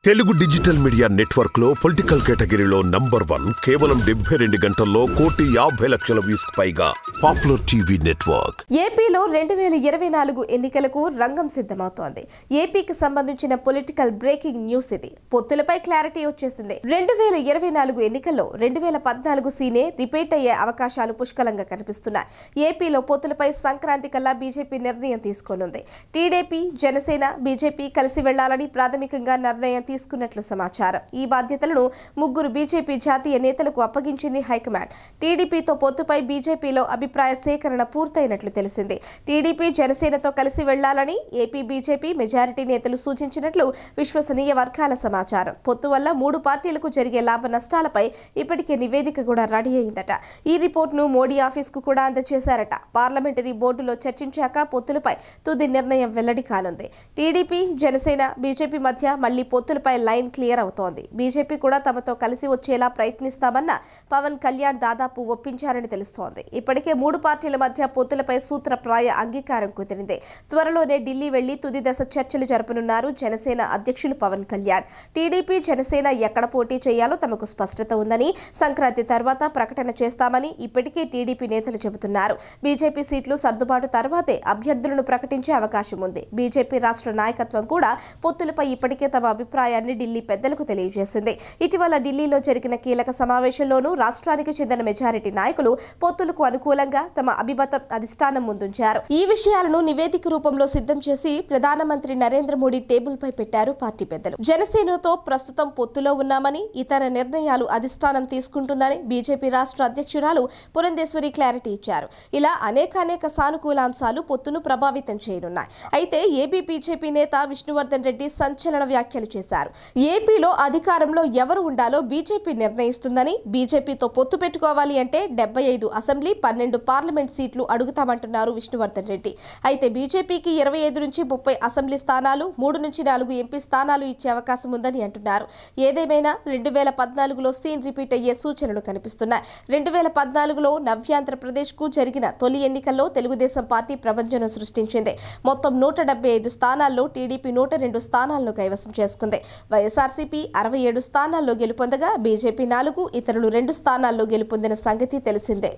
Telugu digital media network లో political కేటగిరీలో number 1 కేవలం 72 గంటల్లో 1,50,00,000 వ్యూస్ పైగా పాపులర్ టీవీ నెట్వర్క్. ఏపీలో 2024 ఎన్నికలకు రంగం సిద్ధమవుతోంది. ఏపీకి సంబంధించిన పొలిటికల్ బ్రేకింగ్ న్యూస్ ఇది. పొత్తులపై క్లారిటీ వచ్చేసింది. 2024 ఎన్నికల్లో 2014 సీనే రిపీట్ అయ్యే అవకాశాలు పుష్కలంగా కనిపిస్తున్నాయి. ఏపీలో పొత్తులపై సంక్రాంతి కల్లా బీజేపీ నిర్ణయం తీసుకోనుంది. టీడీపీ, జనసేన, బీజేపీ కలిసి వెళ్లాలని ప్రాథమికంగా నిర్ణయం తీసుకున్నట్లు సమాచారం. ఈ బాధ్యతలను ముగ్గురు బీజేపీ జాతీయ నేతలకు అప్పగించింది హైకమాండ్. టీడీపీతో పొత్తుపై బీజేపీలో అభిప్రాయ సేకరణ పూర్తయినట్లు తెలిసింది. టీడీపీ, జనసేనతో కలిసి వెళ్లాలని ఏపీ బీజేపీ మెజారిటీ నేతలు సూచించినట్లు విశ్వసనీయ వర్గాల సమాచారం. పొత్తు వల్ల 3 పార్టీలకు జరిగే లాభ నష్టాలపై ఇప్పటికే నివేదిక కూడా రెడీ అయిందట. ఈ రిపోర్టును మోడీ ఆఫీస్కు కూడా అందజేశారట. పార్లమెంటరీ బోర్డులో చర్చించాక పొత్తులపై తుది నిర్ణయం వెల్లడి కానుంది. టీడీపీ, జనసేన, బీజేపీ మధ్య మళ్లీ పొత్తులపై లైన్ క్లియర్ అవుతోంది. బీజేపీ కూడా తమతో కలిసి వచ్చేలా ప్రయత్నిస్తామన్న పవన్ కళ్యాణ్ దాదాపు ఒప్పించారని తెలుస్తోంది. ఇప్పటికే 3 పార్టీల మధ్య పొత్తులపై సూత్రప్రాయ అంగీకారం కుదిరింది. త్వరలోనే ఢిల్లీ వెళ్లి తుది దశ చర్చలు జరపనున్నారు జనసేన అధ్యక్షులు పవన్ కళ్యాణ్. టీడీపీ, జనసేన ఎక్కడ పోటీ చేయాలో తమకు స్పష్టత ఉందని, సంక్రాంతి తర్వాత ప్రకటన చేస్తామని ఇప్పటికే టీడీపీ నేతలు చెబుతున్నారు. బీజేపీ సీట్లు సర్దుబాటు తర్వాతే అభ్యర్థులను ప్రకటించే అవకాశం ఉంది. బీజేపీ రాష్ట్ర నాయకత్వం కూడా పొత్తులపై ఇప్పటికే తమ అభిప్రాయాన్ని ఢిల్లీ పెద్దలకు తెలియజేసింది. ఇటీవల ఢిల్లీలో జరిగిన కీలక సమావేశంలోనూ రాష్ట్రానికి చెందిన మెజారిటీ నాయకులు పొత్తులకు అనుకూలంగా తమ అభిమతం అధిష్టానం ముందుంచారు. ఈ విషయాలను నివేదిక రూపంలో సిద్ధం చేసి ప్రధానమంత్రి నరేంద్ర మోడీ టేబుల్ పై పెట్టారు పార్టీ పెద్దలు. జనసేనతో ప్రస్తుతం పొత్తులో ఉన్నామని, ఇతర నిర్ణయాలు అధిష్టానం తీసుకుంటుందని బీజేపీ రాష్ట్ర అధ్యక్షురాలు పురంధేశ్వరి క్లారిటీ ఇచ్చారు. ఇలా అనేక సానుకూలాంశాలు పొత్తును ప్రభావితం చేయనున్నాయి. అయితే ఏపీ బీజేపీ నేత విష్ణువర్ధన్ రెడ్డి సంచలన వ్యాఖ్యలు చేశారు. ఏపీలో అధికారంలో ఎవరు ఉండాలో బీజేపీ నిర్ణయిస్తుందని, బీజేపీతో పొత్తు పెట్టుకోవాలి అంటే 75 అసెంబ్లీ, 12 పార్లమెంట్ సీట్లు అడుగుతామంటున్నారు విష్ణువర్ధన్ రెడ్డి. అయితే బీజేపీకి 25 నుంచి 30 అసెంబ్లీ స్థానాలు, 3 నుంచి 4 ఎంపీ స్థానాలు ఇచ్చే అవకాశం ఉందని అంటున్నారు. ఏదేమైనా 2014లో సీన్ రిపీట్ అయ్యే సూచనలు కనిపిస్తున్నాయి. 2014లో నవ్యాంధ్రప్రదేశ్కు జరిగిన తొలి ఎన్నికల్లో తెలుగుదేశం పార్టీ ప్రభంజనం సృష్టించింది. మొత్తం 175 స్థానాల్లో టీడీపీ 102 స్థానాలను కైవసం చేసుకుంది. వైఎస్ఆర్సీపీ 67 స్థానాల్లో గెలుపొందగా బీజేపీ 4, ఇతరులు 2 స్థానాల్లో గెలుపొందిన సంగతి తెలిసిందే.